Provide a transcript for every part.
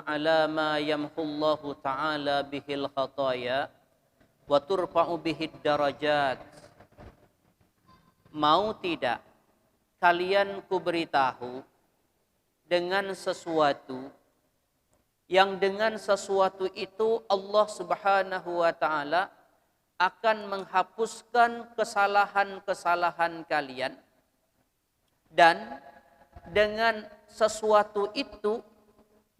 ala ma yamhullahu ta'ala bihil khataya wa turfa'u bihid darajat. Mau tidak kalian kuberitahu dengan sesuatu yang dengan sesuatu itu Allah Subhanahu wa taala akan menghapuskan kesalahan-kesalahan kalian, dan dengan sesuatu itu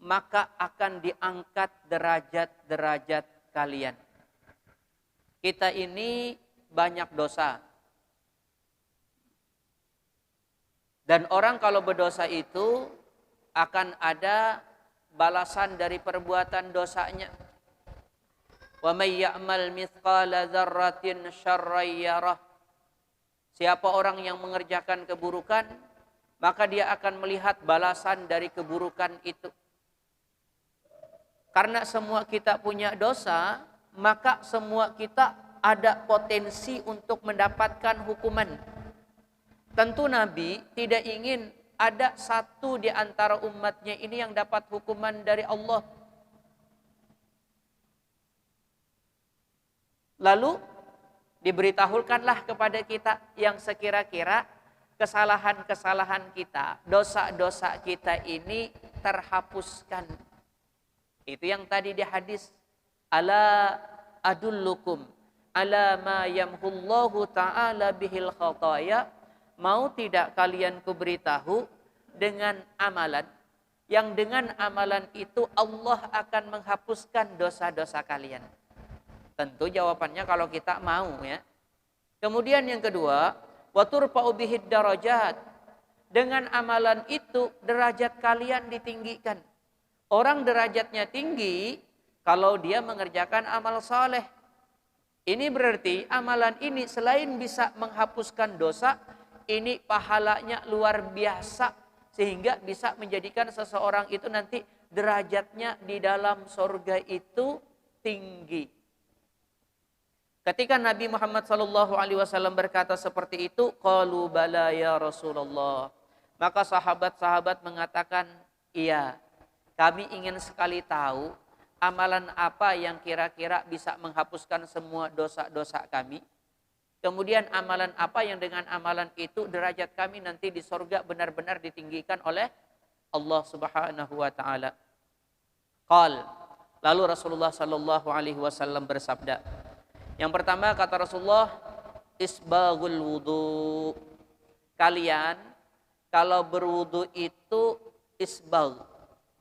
maka akan diangkat derajat-derajat kalian. Kita ini banyak dosa. Dan orang kalau berdosa itu akan ada balasan dari perbuatan dosanya. Wa may ya'mal mithqala dzarratin syarran yarah. Siapa orang yang mengerjakan keburukan, maka dia akan melihat balasan dari keburukan itu. Karena semua kita punya dosa, maka semua kita ada potensi untuk mendapatkan hukuman. Tentu Nabi tidak ingin ada satu di antara umatnya ini yang dapat hukuman dari Allah. Lalu diberitahukanlah kepada kita yang sekira-kira kesalahan-kesalahan kita, dosa-dosa kita ini terhapuskan. Itu yang tadi di hadis, ala adullukum ala ma yamhullahu ta'ala bihil khataya. Mau tidak kalian kuberitahu dengan amalan yang dengan amalan itu Allah akan menghapuskan dosa-dosa kalian. Tentu jawabannya kalau kita mau, ya. Kemudian yang kedua, wa turfa'u bihid darajat. Dengan amalan itu derajat kalian ditinggikan. Orang derajatnya tinggi kalau dia mengerjakan amal saleh. Ini berarti amalan ini selain bisa menghapuskan dosa, ini pahalanya luar biasa sehingga bisa menjadikan seseorang itu nanti derajatnya di dalam surga itu tinggi. Ketika Nabi Muhammad SAW berkata seperti itu, qalu bala ya Rasulullah. Maka sahabat-sahabat mengatakan, iya, kami ingin sekali tahu amalan apa yang kira-kira bisa menghapuskan semua dosa-dosa kami. Kemudian amalan apa yang dengan amalan itu derajat kami nanti di surga benar-benar ditinggikan oleh Allah Subhanahu wa taala. Lalu Rasulullah sallallahu alaihi wasallam bersabda. Yang pertama kata Rasulullah, isbaghul wudu. Kalian kalau berwudu itu isbagh.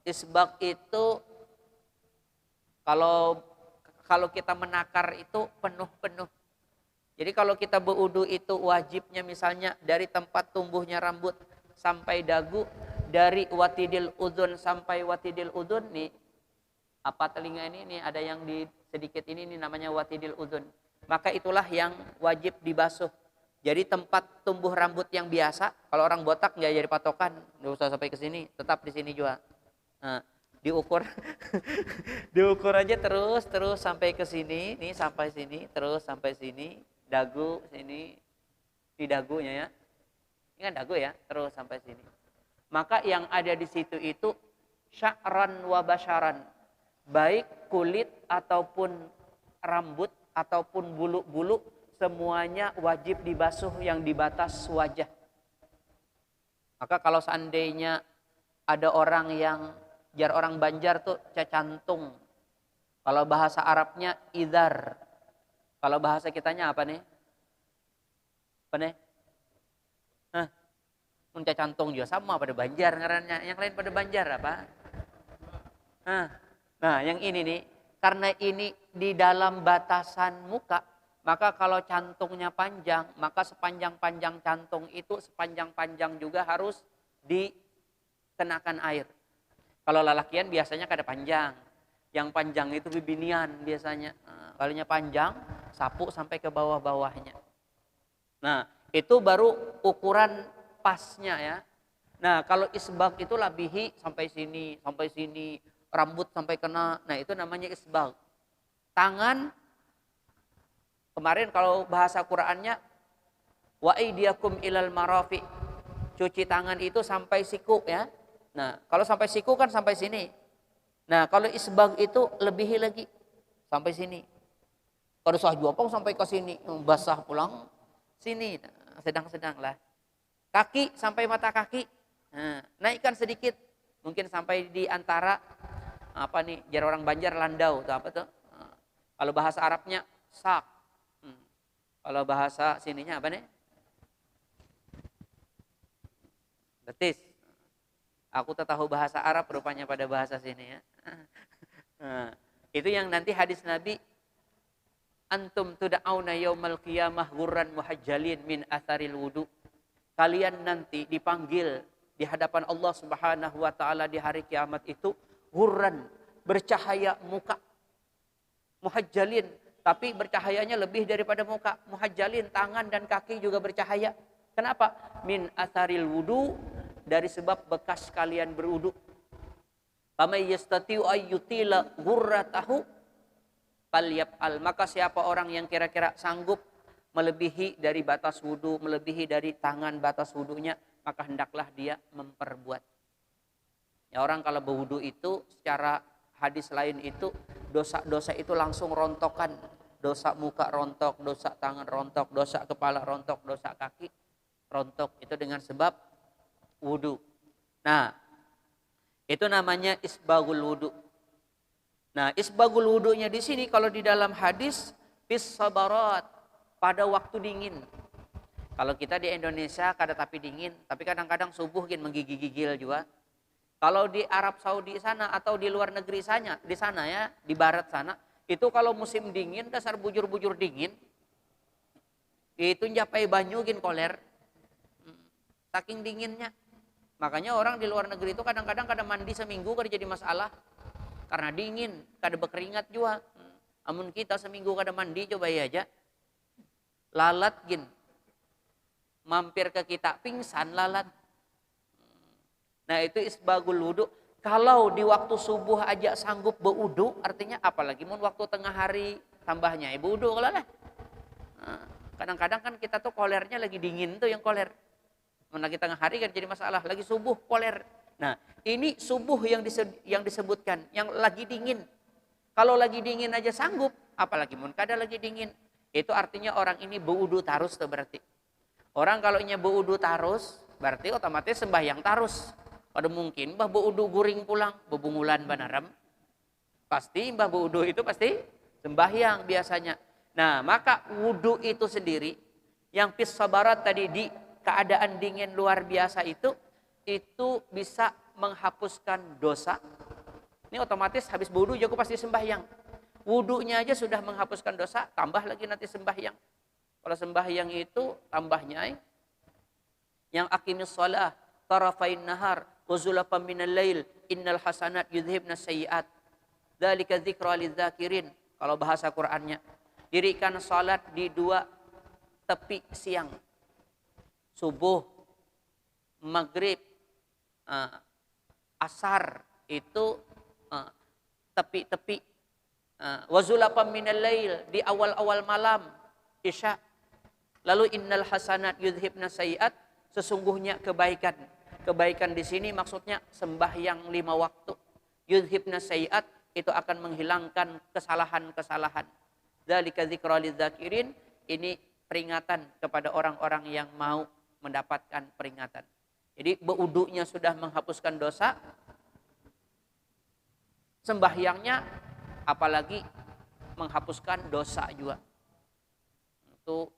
Isbagh itu kalau kita menakar itu penuh-penuh. Jadi kalau kita berwudu itu wajibnya misalnya dari tempat tumbuhnya rambut sampai dagu, dari watidil udhun sampai watidil udhun nih, apa telinga ini ada yang di sedikit ini namanya watidil udhun. Maka itulah yang wajib dibasuh. Jadi tempat tumbuh rambut yang biasa, kalau orang botak nggak jadi patokan, nggak usah sampai ke sini, tetap di sini juga. Nah, diukur, diukur aja terus sampai ke sini, nih sampai sini, terus sampai sini. Dagu sini, di dagunya ya, ini kan dagu ya, terus sampai sini. Maka yang ada di situ itu sya'ran wa basyaran, baik kulit ataupun rambut ataupun bulu-bulu semuanya wajib dibasuh yang di batas wajah. Maka kalau seandainya ada orang yang jar orang Banjar tuh cacantung, kalau bahasa Arabnya idhar. Kalau bahasa kitanya apa nih? Apa nih? Munca cantung juga sama pada Banjar ngarannya. Yang lain pada Banjar apa? Nah, yang ini nih, karena ini di dalam batasan muka, maka kalau cantungnya panjang, maka sepanjang-panjang cantung itu sepanjang-panjang juga harus dikenakan air. Kalau lalakian biasanya kada panjang. Yang panjang itu bibinian biasanya. Kalinya panjang, sapu sampai ke bawah-bawahnya. Nah, itu baru ukuran pasnya ya. Nah, kalau isbagh itu labihi sampai sini, rambut sampai kena. Nah, itu namanya isbagh. Tangan, kemarin kalau bahasa Qur'annya, wa aydiyakum ilal marafi. Cuci tangan itu sampai siku ya. Nah, kalau sampai siku kan sampai sini. Nah, kalau isbag itu lebihi lagi sampai sini. Kalau sah juapong sampai ke sini, basah pulang sini. Nah, sedang-sedang lah. Kaki sampai mata kaki. Nah, naikkan sedikit. Mungkin sampai di antara apa nih? Jar orang Banjar landau tuh apa tuh? Nah, kalau bahasa Arabnya sak. Kalau bahasa sininya apa nih? Betis. Aku tak tahu bahasa Arab rupanya pada bahasa sini ya. Nah, itu yang nanti hadis Nabi, antum tuda'auna yaumal qiyamah ghurran muhajjalin min atharil wudu. Kalian nanti dipanggil di hadapan Allah Subhanahu wa taala di hari kiamat itu ghurran, bercahaya muka. Muhajjalin, tapi bercahayanya lebih daripada muka. Muhajjalin, tangan dan kaki juga bercahaya. Kenapa? Min atharil wudu, dari sebab bekas kalian berwudu. Faman yastati'u ayyutila ghurratahu falyaf'al. Maka siapa orang yang kira-kira sanggup melebihi dari batas wudu, melebihi dari tangan batas wudunya, maka hendaklah dia memperbuat. Ya, orang kalau berwudu itu secara hadis lain itu dosa-dosa itu langsung rontokan. Dosa muka rontok, dosa tangan rontok, dosa kepala rontok, dosa kaki rontok. Itu dengan sebab wudu. Nah, itu namanya isbagul wudu. Nah, isbagul wudunya di sini kalau di dalam hadis fis sabarat, pada waktu dingin. Kalau kita di Indonesia kada tapi dingin, tapi kadang-kadang subuh gin menggigil-gigil juga. Kalau di Arab Saudi sana atau di luar negeri sana, di sana ya, di barat sana, itu kalau musim dingin dasar bujur-bujur dingin, itu njapai banyu gin koler. Saking dinginnya. Makanya orang di luar negeri itu kadang-kadang kada mandi seminggu kada jadi masalah. Karena dingin, kada berkeringat juga. Amun kita seminggu kada mandi coba ya aja. Lalat gin. Mampir ke kita pingsan lalat. Nah, itu isbagul wudu. Kalau di waktu subuh aja sanggup berwudu, artinya apalagi mun waktu tengah hari tambahnya ibu wudu kalau lah. Kadang-kadang kan kita tuh kolernya lagi dingin tuh yang koler. Lagi tengah hari kan jadi masalah, lagi subuh koler. Nah, ini subuh yang disebutkan, yang lagi dingin. Kalau lagi dingin aja sanggup, apalagi mun kada lagi dingin. Itu artinya orang ini berwudu tarus tuh berarti. Orang kalau nya berwudu tarus, berarti otomatis sembahyang tarus. Pada mungkin mbah berwudu guring pulang, bebungulan banaram. Pasti mbah berwudu itu pasti sembahyang biasanya. Nah, maka wudu itu sendiri, yang fis sabarat tadi di keadaan dingin luar biasa itu bisa menghapuskan dosa. Ini otomatis habis wudu juga pasti sembahyang. Wudunya aja sudah menghapuskan dosa, tambah lagi nanti sembahyang. Kalau sembahyang itu tambahnya yang aqimis shalah tarafain nahar wa zulafan minal lail innal hasanat yudhibna sayyiat. Dzalika dzikra lidzakirin. Kalau bahasa Qur'annya, dirikan salat di dua tepi siang. Subuh, maghrib, asar itu tepi-tepi. Wazulapam minal lail di awal-awal malam, isya. Lalu innal hasanat yudhibna sayiat, sesungguhnya kebaikan. Kebaikan di sini maksudnya sembahyang 5 waktu. Yudhibna sayiat itu akan menghilangkan kesalahan-kesalahan. Dzalika dzikra lidzakirin, ini peringatan kepada orang-orang yang mau mendapatkan peringatan. Jadi berwudunya sudah menghapuskan dosa, sembahyangnya apalagi menghapuskan dosa juga. Itu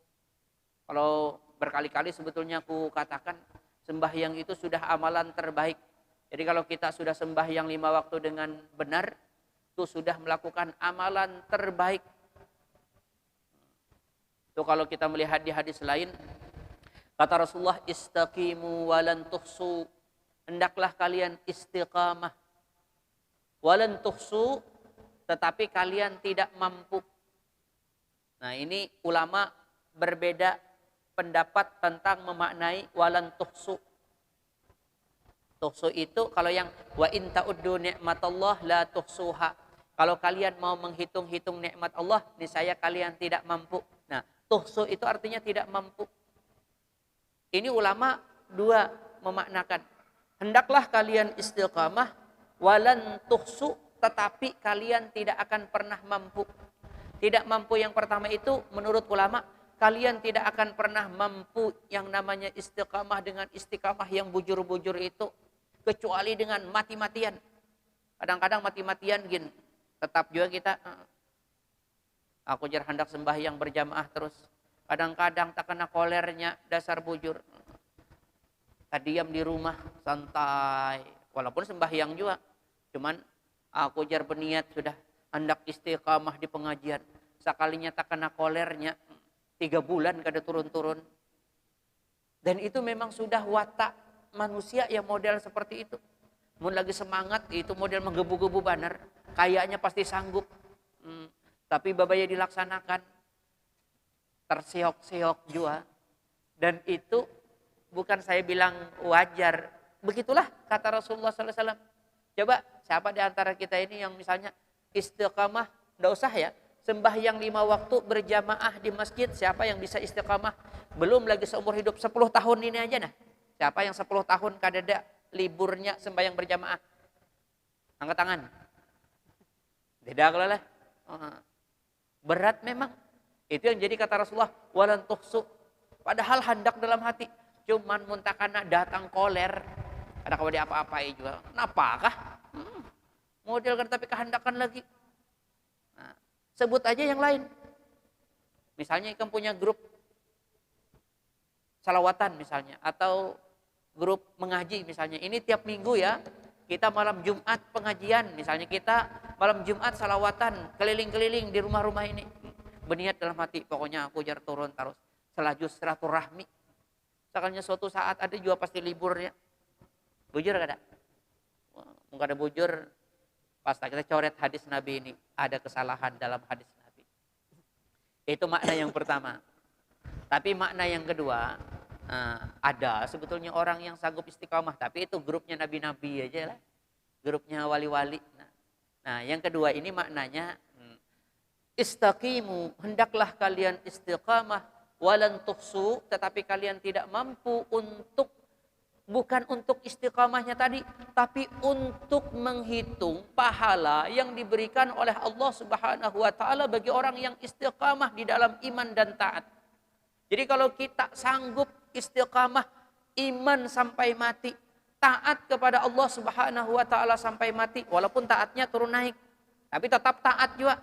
kalau berkali-kali sebetulnya aku katakan sembahyang itu sudah amalan terbaik. Jadi kalau kita sudah sembahyang 5 waktu dengan benar, itu sudah melakukan amalan terbaik. Itu kalau kita melihat di hadis lain, kata Rasulullah, istaqimu walan tuhsu, hendaklah kalian istiqamah. Walan tuhsu, tetapi kalian tidak mampu. Nah, ini ulama berbeda pendapat tentang memaknai walan tuhsu. Tuhsu itu kalau yang wa in ta'uddu ni'matallah la tuhsuha. Kalau kalian mau menghitung-hitung nikmat Allah, niscaya kalian tidak mampu. Nah, tuhsu itu artinya tidak mampu. Ini ulama dua memaknakan. Hendaklah kalian istiqamah walan tuhsu, tetapi kalian tidak akan pernah mampu. Tidak mampu yang pertama itu menurut ulama, kalian tidak akan pernah mampu yang namanya istiqamah dengan istiqamah yang bujur-bujur itu, kecuali dengan mati-matian. Kadang-kadang mati-matian gini, tetap juga kita, aku jar hendak sembahyang berjamaah terus. Kadang-kadang tak kena kolernya, dasar bujur. Tak diam di rumah, santai. Walaupun sembahyang juga. Cuman aku jar berniat sudah hendak istiqamah di pengajian. Sekalinya tak kena kolernya, 3 bulan kada turun-turun. Dan itu memang sudah watak manusia yang model seperti itu. Mun lagi semangat itu model menggebu-gebu banar. Kayaknya pasti sanggup. Tapi babaya dilaksanakan. Terseok-seok juga. Dan itu bukan saya bilang wajar. Begitulah kata Rasulullah SAW. Coba siapa di antara kita ini yang misalnya istiqamah, enggak usah ya. Sembahyang 5 waktu berjamaah di masjid. Siapa yang bisa istiqamah? Belum lagi seumur hidup 10 tahun ini aja nah. Siapa yang 10 tahun kadada liburnya sembahyang berjamaah? Angkat tangan. Tidak kalau lah. Berat memang. Itu yang jadi kata Rasulullah, walan tuhsu. Padahal hendak dalam hati. Cuman muntakana datang koler. Ada kau dia apa-apai juga. Kenapakah? Model kan tapi kehendakan lagi. Nah, sebut aja yang lain. Misalnya ikan punya grup salawatan misalnya. Atau grup mengaji misalnya. Ini tiap minggu ya. Kita malam Jumat pengajian. Misalnya kita malam Jumat salawatan. Keliling-keliling di rumah-rumah ini. Berniat dalam hati, pokoknya aku jar turun terus. Selaju silaturahmi. Sekalinya suatu saat ada juga pasti liburnya. Bujur kada? Mungkin ada bujur. Pasti kita coret hadis Nabi ini. Ada kesalahan dalam hadis Nabi. Itu makna yang pertama. Tapi makna yang kedua, ada sebetulnya orang yang sanggup istiqamah. Tapi itu grupnya nabi-nabi aja lah. Grupnya wali-wali. Nah, yang kedua ini maknanya, istaqimu, hendaklah kalian istiqamah, walan tuhsu, tetapi kalian tidak mampu untuk, bukan untuk istiqamahnya tadi, tapi untuk menghitung pahala yang diberikan oleh Allah Subhanahu wa taala bagi orang yang istiqamah di dalam iman dan taat. Jadi kalau kita sanggup istiqamah iman sampai mati, taat kepada Allah Subhanahu wa taala sampai mati, walaupun taatnya turun naik, tapi tetap taat juga.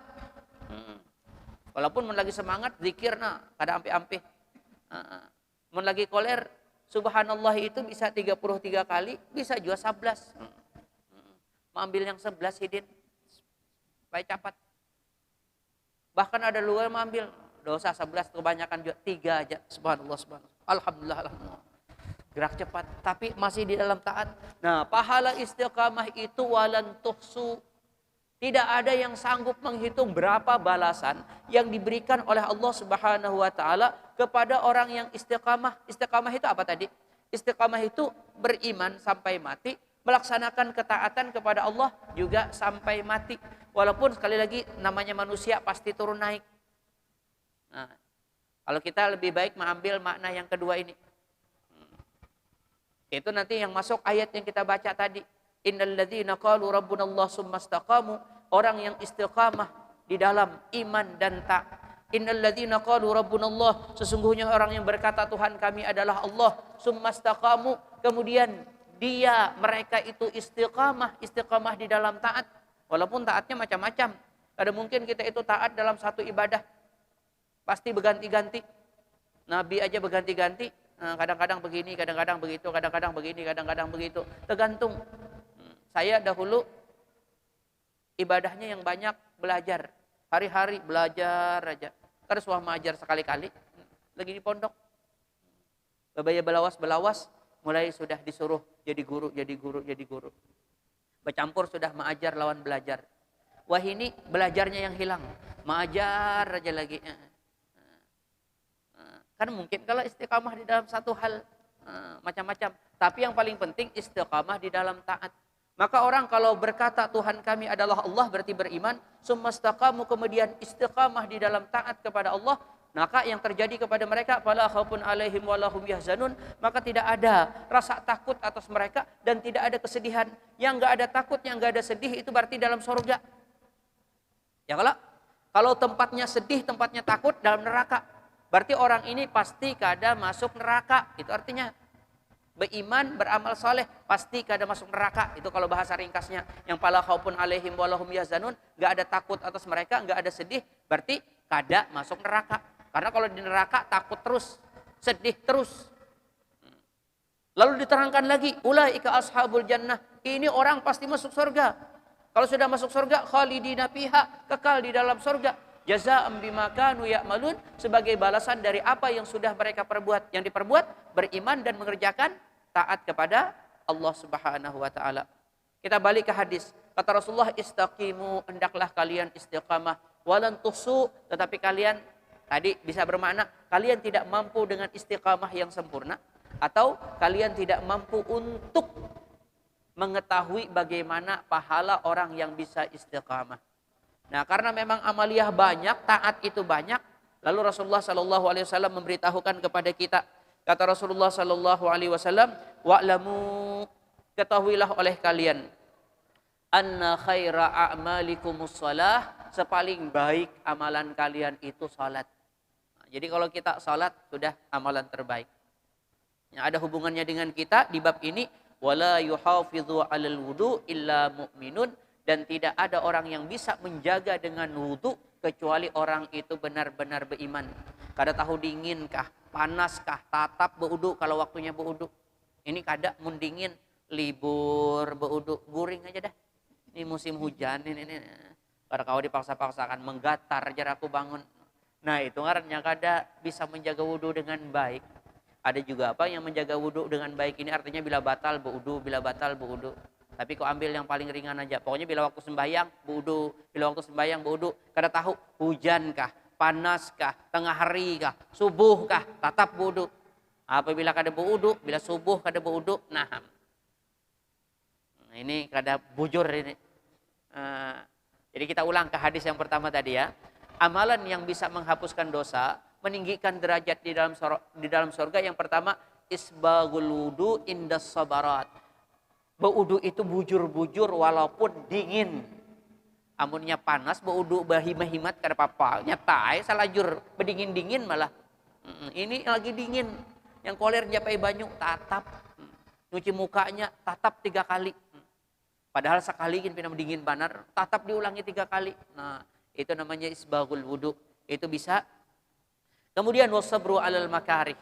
Walaupun mun lagi semangat zikir kada ampe-ampe. Mun lagi koler subhanallah itu bisa 33 kali, bisa juga 11. Mengambil yang 11 hidin. Baik cepat. Bahkan ada luar mengambil dosa 11 kebanyakan juga 3 aja. Subhanallah subhanallah. Alhamdulillah alhamdulillah. Gerak cepat tapi masih di dalam taat. Nah, pahala istiqamah itu walan tuhsu. Tidak ada yang sanggup menghitung berapa balasan yang diberikan oleh Allah Subhanahu wa taala kepada orang yang istiqamah. Istiqamah itu apa tadi? Istiqamah itu beriman sampai mati, melaksanakan ketaatan kepada Allah juga sampai mati. Walaupun sekali lagi namanya manusia pasti turun naik. Nah, kalau kita lebih baik mengambil makna yang kedua ini. Itu nanti yang masuk ayat yang kita baca tadi. Innal ladzina qalu rabbunallah tsumma istaqamu, orang yang istiqamah di dalam iman dan taat. Innal ladzina qalu rabbunallah, sesungguhnya orang yang berkata Tuhan kami adalah Allah, tsumma istaqamu, kemudian mereka itu istiqamah di dalam taat. Walaupun taatnya macam-macam. Ada mungkin kita itu taat dalam satu ibadah pasti berganti-ganti. Nabi aja berganti-ganti, kadang-kadang begini, kadang-kadang begitu, kadang-kadang begini, kadang-kadang begitu. Tergantung. Saya dahulu ibadahnya yang banyak belajar. Hari-hari belajar aja. Terus wah mengajar sekali-kali. Lagi di pondok. Babaya belawas-belawas. Mulai sudah disuruh jadi guru. Bercampur sudah mengajar lawan belajar. Wah ini belajarnya yang hilang. Mengajar aja lagi. Kan mungkin kalau istiqamah di dalam satu hal. Macam-macam. Tapi yang paling penting istiqamah di dalam taat. Maka orang kalau berkata Tuhan kami adalah Allah berarti beriman, summa istaqamu kemudian istiqamah di dalam taat kepada Allah, Maka yang terjadi kepada mereka fala khaufun alaihim wala hum yahzanun, maka tidak ada rasa takut atas mereka dan tidak ada kesedihan. Yang enggak ada takut, yang enggak ada sedih itu berarti dalam surga. Ya kalau tempatnya sedih, tempatnya takut dalam neraka. Berarti orang ini pasti kada masuk neraka. Itu artinya beriman, beramal soleh, pasti kada masuk neraka. Itu kalau bahasa ringkasnya. Yang fala khaufun alaihim wala hum yahzanun, enggak ada takut atas mereka, enggak ada sedih, berarti kada masuk neraka. Karena kalau di neraka takut terus, sedih terus. Lalu diterangkan lagi, ulaika ashabul jannah. Ini orang pasti masuk surga. Kalau sudah masuk surga, khalidina fiha, kekal di dalam surga. Jazaa'an bima kanu ya'malun, sebagai balasan dari apa yang sudah mereka perbuat. Yang diperbuat beriman dan mengerjakan taat kepada Allah Subhanahu wa taala. Kita balik ke hadis. Kata Rasulullah, istaqimu, hendaklah kalian istiqamah, walan tusu, tetapi kalian tadi bisa bermakna kalian tidak mampu dengan istiqamah yang sempurna, atau kalian tidak mampu untuk mengetahui bagaimana pahala orang yang bisa istiqamah. Nah, karena memang amaliyah banyak, taat itu banyak, lalu Rasulullah sallallahu alaihi wasallam memberitahukan kepada kita. Kata Rasulullah sallallahu alaihi wasallam, wa'lamu, ketahuilah oleh kalian, anna khaira a'malikumus shalah, sepaling baik amalan kalian itu salat. Jadi kalau kita salat sudah amalan terbaik. Yang ada hubungannya dengan kita di bab ini, wala yuhafidhu 'alal wudu illa mu'minun, dan tidak ada orang yang bisa menjaga dengan wudu kecuali orang itu benar-benar beriman. Kada tahu dinginkah, panaskah, tatap berwudu kalau waktunya berwudu. Ini kada mun dingin libur berwudu, guring aja dah. Ini musim hujan ini. Kada kau dipaksa-paksakan menggatar jar aku bangun. Nah, itu ngarannya kada bisa menjaga wudu dengan baik. Ada juga apa yang menjaga wudu dengan baik ini artinya bila batal berwudu, bila batal berwudu. Tapi kau ambil yang paling ringan aja. Pokoknya bila waktu sembahyang berwudu, bila waktu sembahyang berwudu. Kada tahu hujan kah, panas kah, tengah hari kah, subuh kah, tetap berwudu. Apabila kada berwudu, bila subuh kada berwudu, nah ini kada bujur ini. Jadi kita ulang ke hadis yang pertama tadi ya. Amalan yang bisa menghapuskan dosa, meninggikan derajat di dalam surga, yang pertama isbagul wudu indas sabarat. Berwudu itu bujur-bujur walaupun dingin. Amunnya panas berwudu bahimat-himat kada apa-apa. Nyatai salajur berdingin-dingin malah. Ini lagi dingin. Yang koler japai banyu tatap. Nyuci mukanya tatap 3 kali. Padahal sekali pinam dingin banar, tatap diulangi 3 kali. Nah, itu namanya isbagul wudu. Itu bisa. Kemudian wasabru 'alal makarih.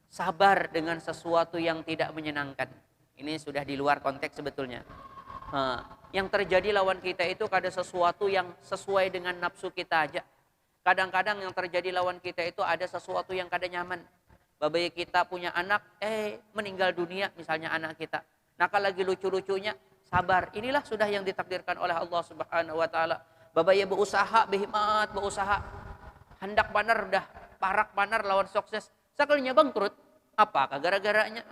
Sabar dengan sesuatu yang tidak menyenangkan. Ini sudah di luar konteks sebetulnya. Yang terjadi lawan kita itu kada sesuatu yang sesuai dengan nafsu kita aja. Kadang-kadang yang terjadi lawan kita itu ada sesuatu yang kada nyaman. Babai kita punya anak, meninggal dunia misalnya anak kita. Nah, kalau lagi lucu-lucunya, sabar. Inilah sudah yang ditakdirkan oleh Allah Subhanahu wa taala. Babai berusaha, berhikmat, berusaha. Hendak banar dah, parak banar lawan sukses. Sekalinya bangkrut, apakah gara-garanya?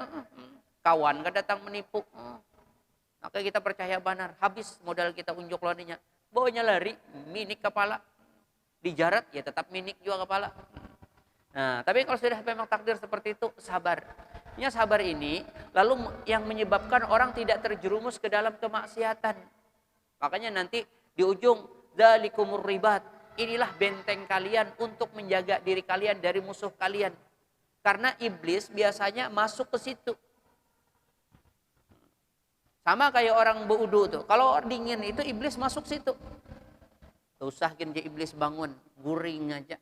Kawan kan datang menipu. Maka kita percaya benar, habis modal kita unjuk loninya. Bawanya lari, minik kepala. Dijarat, ya tetap minik juga kepala. Nah, tapi kalau sudah memang takdir seperti itu, sabar. Ya, sabar ini lalu yang menyebabkan orang tidak terjerumus ke dalam kemaksiatan. Makanya nanti di ujung, dzalikumur ribat. Inilah benteng kalian untuk menjaga diri kalian dari musuh kalian. Karena iblis biasanya masuk ke situ. Sama kayak orang berwudu tuh. Kalau dingin itu iblis masuk situ. Usah genje iblis bangun, guring aja.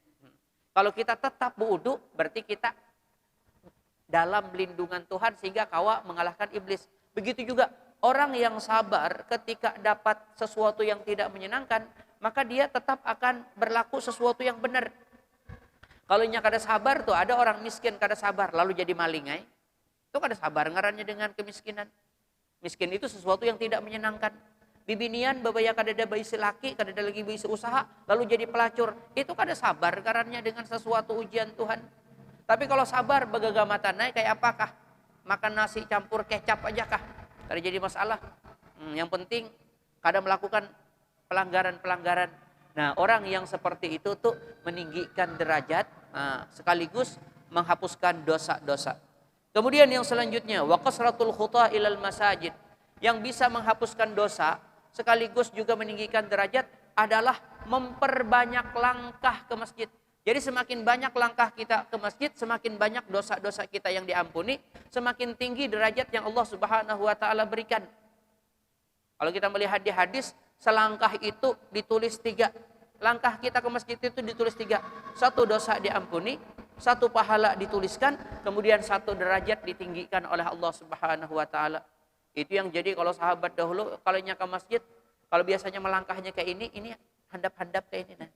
Kalau kita tetap berwudu, berarti kita dalam lindungan Tuhan sehingga kawa mengalahkan iblis. Begitu juga orang yang sabar ketika dapat sesuatu yang tidak menyenangkan, maka dia tetap akan berlaku sesuatu yang benar. Kalau nya kada sabar tuh, ada orang miskin kada sabar lalu jadi maling, itu kada sabar ngarannya dengan kemiskinan. Miskin itu sesuatu yang tidak menyenangkan. Bibinian babaya kadada baisi laki, kadada lagi baisi usaha, lalu jadi pelacur. Itu kada sabar karena dengan sesuatu ujian Tuhan. Tapi kalau sabar bagagamatannya kayak apakah? Makan nasi campur kecap aja kah? Kada jadi masalah. Yang penting kada melakukan pelanggaran-pelanggaran. Nah, orang yang seperti itu tuh meninggikan derajat, sekaligus menghapuskan dosa-dosa. Kemudian yang selanjutnya, wa kasratul khuta ilal masajid. Yang bisa menghapuskan dosa sekaligus juga meninggikan derajat adalah memperbanyak langkah ke masjid. Jadi semakin banyak langkah kita ke masjid, semakin banyak dosa-dosa kita yang diampuni, semakin tinggi derajat yang Allah Subhanahu wa taala berikan. Kalau kita melihat di hadis, selangkah itu ditulis 3. Langkah kita ke masjid itu ditulis 3. 1 dosa diampuni, 1 pahala dituliskan, kemudian 1 derajat ditinggikan oleh Allah Subhanahu wa taala. Itu yang jadi kalau sahabat dahulu kalau ke masjid, kalau biasanya melangkahnya kayak ini handap-handap kayak ini.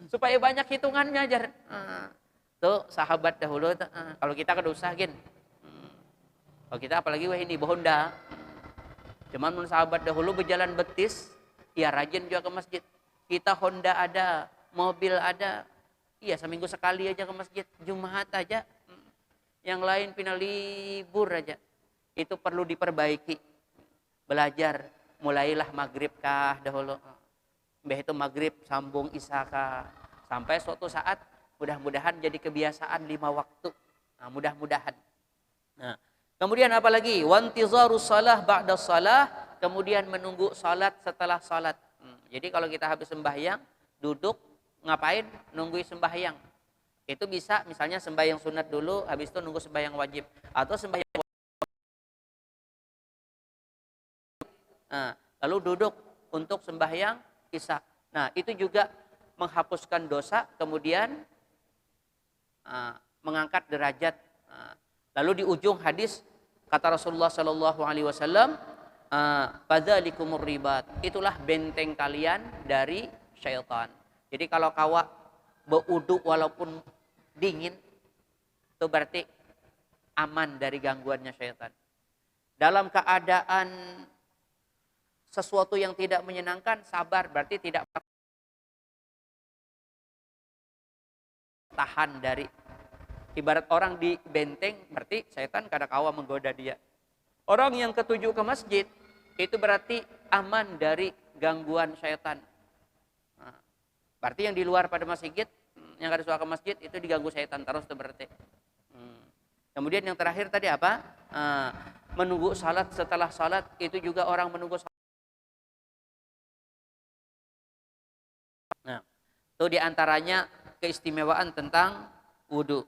Supaya banyak hitungannya aja. Tuh sahabat dahulu, kalau kita kan usah gin. Kalau kita apalagi wah ini Honda. Cuman menurut sahabat dahulu berjalan betis, ya rajin juga ke masjid. Kita Honda ada, mobil ada, iya seminggu sekali aja ke masjid, Jumat aja. Yang lain pindah libur aja. Itu perlu diperbaiki. Belajar, mulailah maghrib kah dahulu. Mbah itu maghrib sambung isya kah. Sampai suatu saat mudah-mudahan jadi kebiasaan 5 waktu. Nah, mudah-mudahan. Nah, kemudian apa lagi? Wantizarus shalah ba'da shalah, kemudian menunggu salat setelah salat. Jadi kalau kita habis sembahyang, duduk ngapain? Nungguin sembahyang. Itu bisa misalnya sembahyang sunat dulu, habis itu nunggu sembahyang wajib atau sembahyang lalu duduk untuk sembahyang isya. Nah, itu juga menghapuskan dosa, kemudian mengangkat derajat. Lalu di ujung hadis kata Rasulullah Shallallahu Alaihi Wasallam, "Fadzalikumur ribat." Itulah benteng kalian dari syaitan. Jadi kalau kawa berwudu walaupun dingin, itu berarti aman dari gangguannya syaitan. Dalam keadaan sesuatu yang tidak menyenangkan, sabar, berarti tidak tahan dari. Ibarat orang di benteng, berarti setan kada kawa menggoda dia. Orang yang ketujuh ke masjid, itu berarti aman dari gangguan setan. Berarti yang di luar pada masjid, yang kada suka ke masjid, itu diganggu setan terus itu berarti. Kemudian yang terakhir tadi apa? Menunggu salat setelah salat, itu juga orang menunggu salat. Nah, itu diantaranya keistimewaan tentang wudu.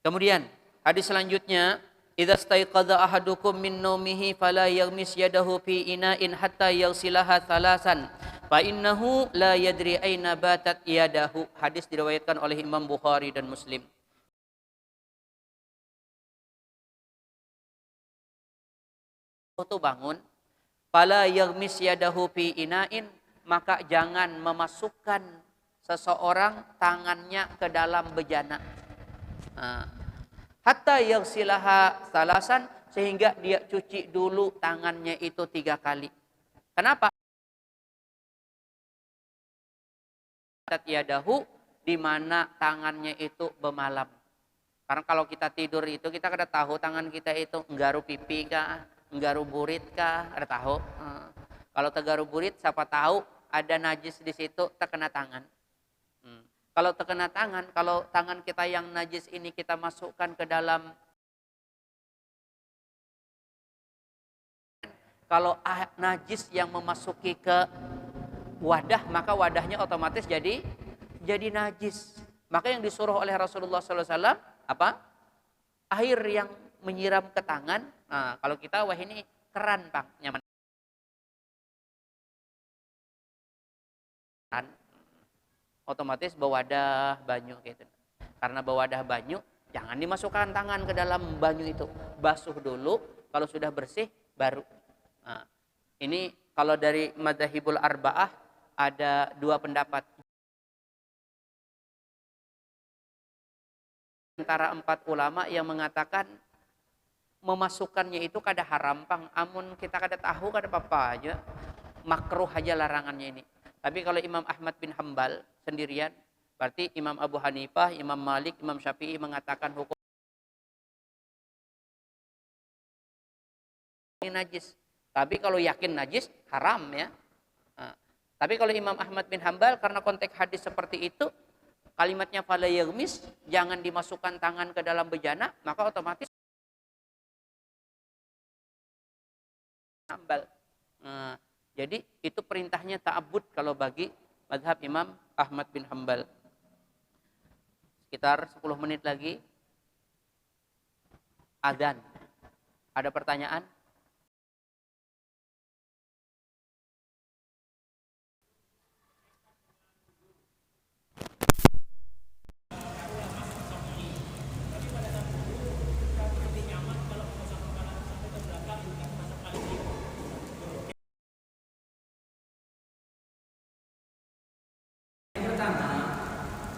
Kemudian hadis selanjutnya, idza staiqadha ahadukum min naumihi fala yaghmis yadahu fi ina'in hatta yaghsilaha thalasan fa innahu la yadri aina batat yadahu. Hadis diriwayatkan oleh Imam Bukhari dan Muslim. Itu bangun, fala yaghmis yadahu fi ina'in, maka jangan memasukkan seseorang tangannya ke dalam bejana. Hatta yaghsilaha salasan, sehingga dia cuci dulu tangannya itu 3 kali. Kenapa? Yadahu, di mana tangannya itu bemalam. Karena kalau kita tidur itu kita kada tahu tangan kita itu nggaru pipi kah, nggaru burit kah, ada tahu. Kalau tegaru burit siapa tahu ada najis di situ terkena tangan. Kalau terkena tangan, kalau tangan kita yang najis ini kita masukkan ke dalam, kalau najis yang memasuki ke wadah, maka wadahnya otomatis jadi najis. Maka yang disuruh oleh Rasulullah SAW apa? Air yang menyiram ke tangan. Nah, kalau kita wah ini keran, Bang, nyaman. Otomatis bawadah banyu gitu. Karena bawadah banyu, jangan dimasukkan tangan ke dalam banyu itu. Basuh dulu, kalau sudah bersih baru. Nah, ini kalau dari Madzhabul Arba'ah ada 2 pendapat. Antara 4 ulama yang mengatakan memasukkannya itu kada haram, Pang. Amun kita kada tahu kada apa-apa aja. Makruh aja larangannya ini. Tapi kalau Imam Ahmad bin Hambal sendirian, berarti Imam Abu Hanifah, Imam Malik, Imam Syafi'i mengatakan hukum najis. Tapi kalau yakin najis, haram ya. Tapi kalau Imam Ahmad bin Hambal karena konteks hadis seperti itu, kalimatnya fala yaghmis, jangan dimasukkan tangan ke dalam bejana, maka otomatis Hambal. Nah, jadi itu perintahnya ta'abbud kalau bagi mazhab Imam Ahmad bin Hambal. Sekitar 10 menit lagi adzan. Ada pertanyaan?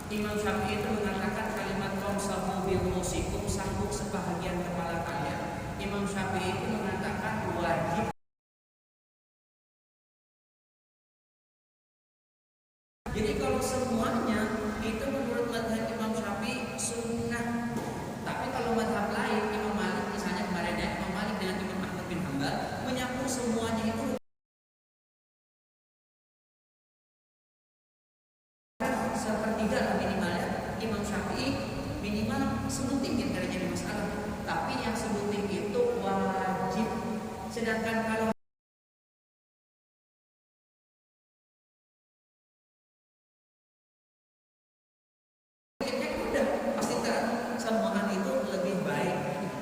Imam Syafi'i itu mengatakan kalimat qamsahu bil musikum, sambung sebahagian kepala kalian. Imam Syafi'i itu mengatakan wajib. Jadi kalau semuanya itu menurut mazhab Imam Syafi'i sunnah. Tapi kalau mazhab lain, Imam Malik misalnya kemarin ya, Imam Malik dengan Imam Ahmad bin Hambal menyapu semuanya itu sepertiga lah minimalnya. Imam Syafi'i minimal sebuting kriteria di masalah, tapi yang sebuting itu wajib. Sedangkan kalau udah pasti semuaan itu lebih baik.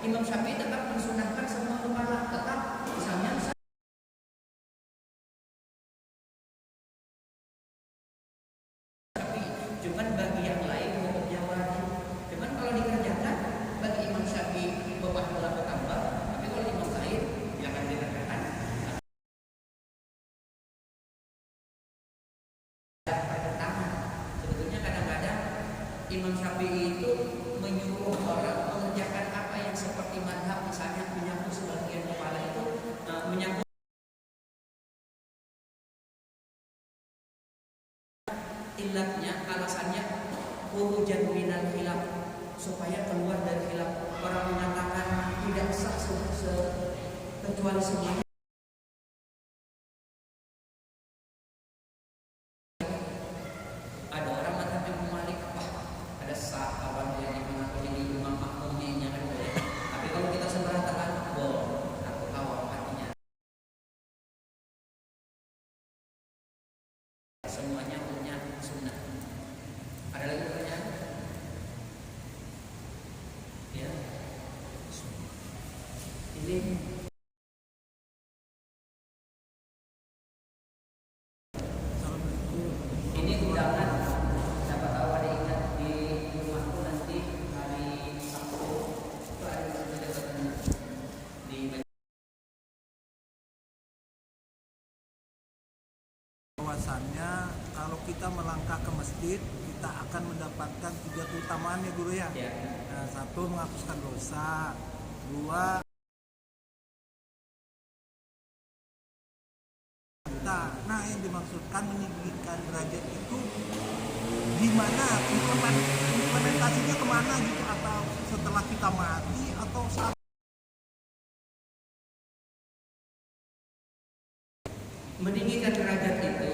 Imam Syafi'i tetap mensunahkan semua kepala, tetap misalnya cuman bagi yang lain hukumnya wajib. Cuman kalau dikerjakan bagi Imam Syafi'i bepahala bertambah, tapi kalau imam lain jangan dikerjakan. Pertentangan. Sebetulnya kadang-kadang Imam Syafi'i itu menyuruh orang mengerjakan apa yang seperti mazhab, misalnya menyapu sebagian kepala itu menyapu ilatnya, alasannya khurujan minal khilaf, supaya keluar dari khilaf. Orang mengatakan tidak sah kecuali semuanya. Ada orang mazhab Imam Malik, wah ada sah kawan yang mengaku jadi imam makmumnya kan boleh. Tapi kalau kita seberatakan, aku tahu artinya. Semuanya punya sunnah. Ada lagi pertanyaan? Ya. Ini undangan. Siapa tahu ada ingat di rumahku nanti hari Sabtu itu ada jabatan di bahwasannya kalau kita melangkah ke masjid kita akan mendapatkan 3 keutamaan ya guru ya. Nah, 1 menghapuskan dosa, 2 nah yang dimaksudkan meninggikan derajat itu gimana, implementasinya kemana gitu, atau setelah kita mati atau saat meninggikan derajat itu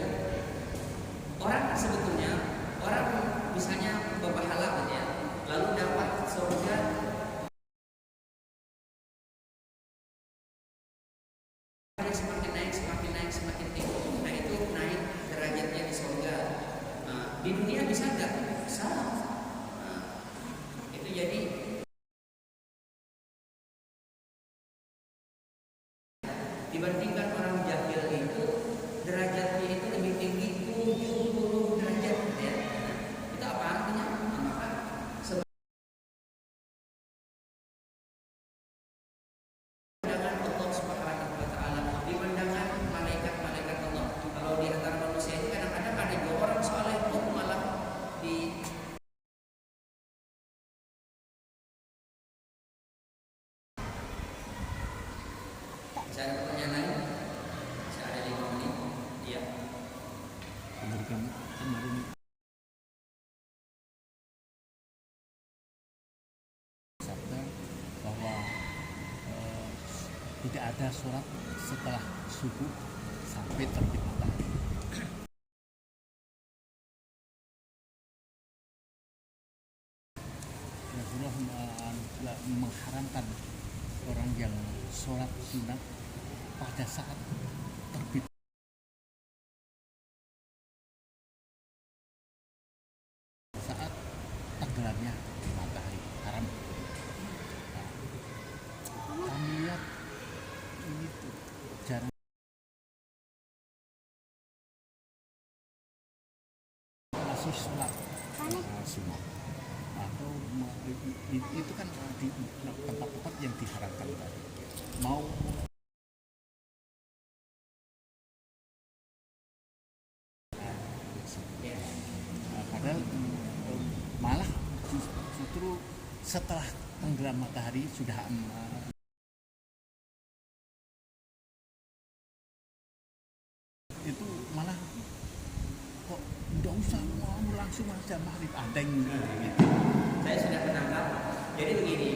orang sebetulnya orang misalnya berpahala ya, lalu dapat surga semakin tinggi. Nah itu naik derajatnya di surga. Di dunia bisa nggak? Bisa. Itu jadi dibandingkan orang jahil itu derajatnya itu lebih tinggi 70 derajat ya. Itu apa artinya? Maka pandangan Allah Subhanahu wa taala, di pandangan malaikat-malaikat Allah. Kalau di antara manusia itu kadang-kadang ada juga orang saleh pun malah di Saya ada pertanyaan lain? Saya ada 5 menit. Iya. Sabda bahwa tidak ada sholat setelah subuh sampai terbit matahari. sholat sunat pada saat terbit saat tenggelamnya matahari haram. Nah, kami lihat ini tuh jarang masih sholat sunat atau itu kan di tempat-tempat yang diharamkan tadi mau padahal malah justru setelah tenggelam matahari sudah itu malah kok nggak usah mau langsung aja maghrib ada yang gitu. Saya sudah menangkap. Jadi begini,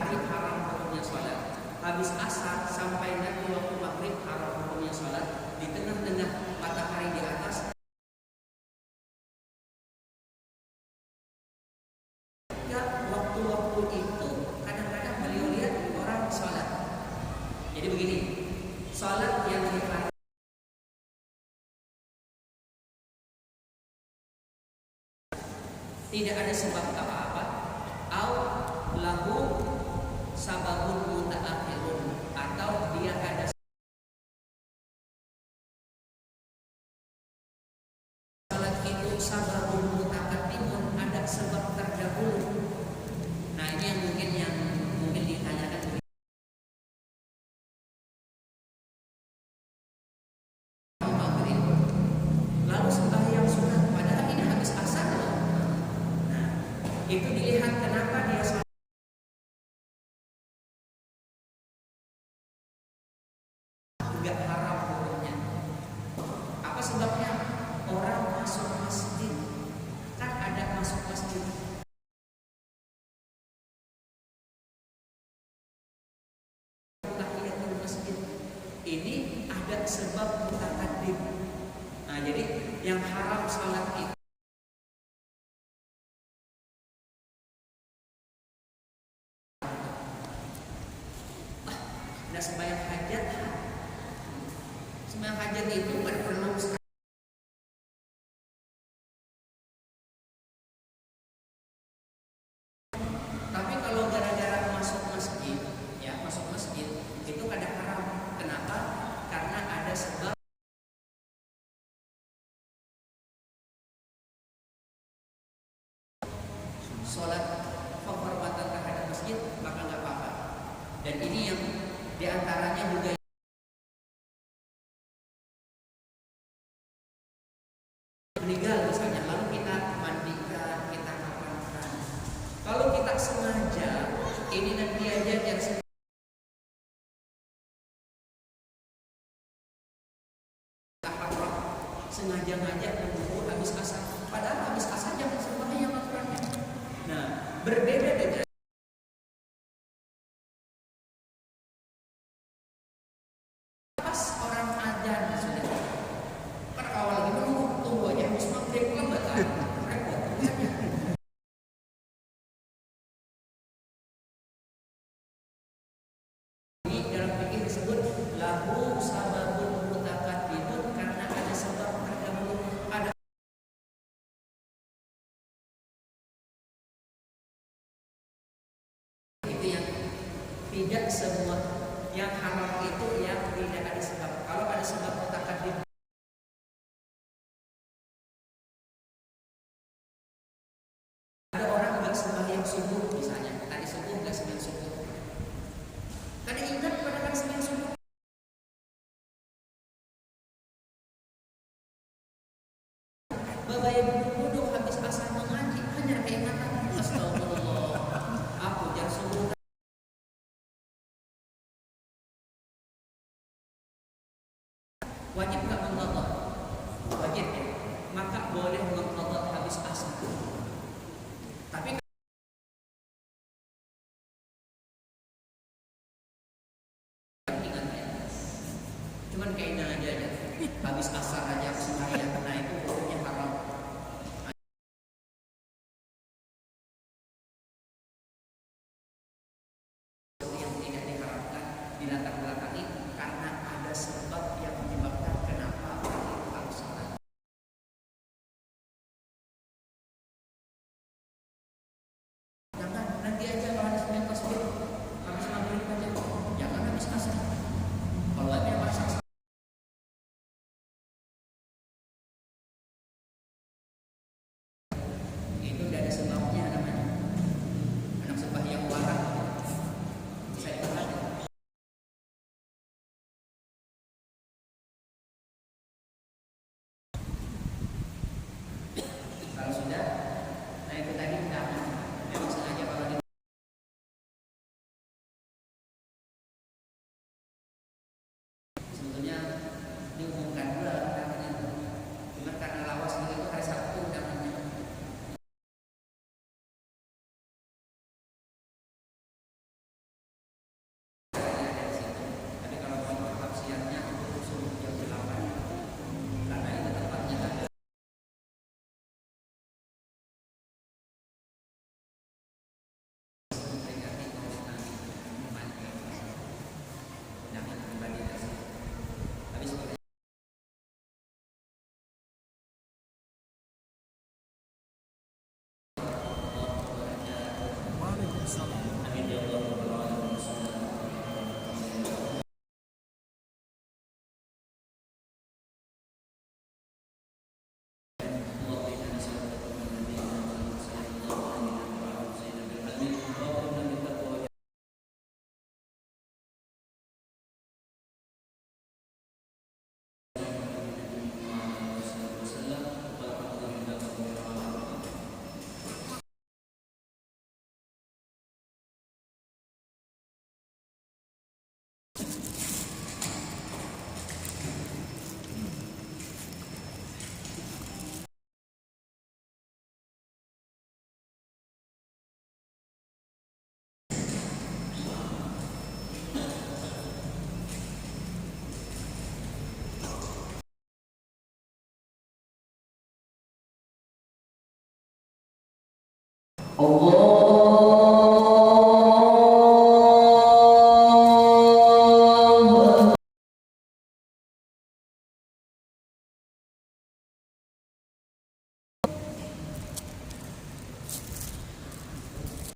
hari haram hukumnya sholat. Habis asar sampai nanti waktu maghrib haram hukumnya sholat. Di tengah-tengah matahari di atas. Ya, waktu-waktu itu kadang-kadang beliau lihat orang sholat. Jadi begini, sholat yang dilakukan tidak ada sebab apa-apa, au lahu sababun mutaakhirun, atau dia ada salat itu sababun mutaqaddimun, ada sebab terdahulu. Nah, ini yang mungkin ditanyakan maghrib. Lalu sembahyang sunat padahal ini habis asar loh. Itu dilihat kenapa dia sholat. Enggak haram hukumnya. Apa sebabnya? Orang masuk masjid, kan ada masuk masjid. Tahiyatul masjid ini ada sebab mutaqaddim. Nah, jadi yang haram salat itu ada sembahyang hajat. Sembahyang hajat itu pada pernah tapi kalau gara-gara masuk masjid, ya masuk masjid itu kadang haram. Kenapa? Karena ada sebab sholat penghormatan terhadap masjid, maka nggak apa-apa. Dan ini yang diantaranya juga meninggal misalnya, lalu kita mandikan, kita kapankan. Kalau kita sengaja, ini nanti aja yang sengaja ngajak menunggu habis asar, padahal habis asar jangan sembahyang aturannya. Nah, berbeda dengan pas orang adzan sudah. Karena awal lagi menunggu, tunggu aja habis maghrib lambat kan. Repot. Ini dalam fikih disebut lahu sababun mutaqaddimun, karena ada sebab terdahulu. Ada itu yang tidak semua yang haram itu yang tidak ada sebab. Kalau ada sebab mutaqaddim, ada orang nggak sembahyang subuh misalnya, tadi subuh nggak sembahyang subuh, karena ingat pada kan sembahyang subuh. Bapak ibu duduk habis asar mengaji, hanya keingatan, astagfirullah, aku jam subuh. Wajib nggak mengqadha? Wajib ya. Maka boleh mengqadha habis asar. Tapi ingat ya, cuman keinginan aja habis asar aja sembahyang, nah itu hukumnya haram. Allah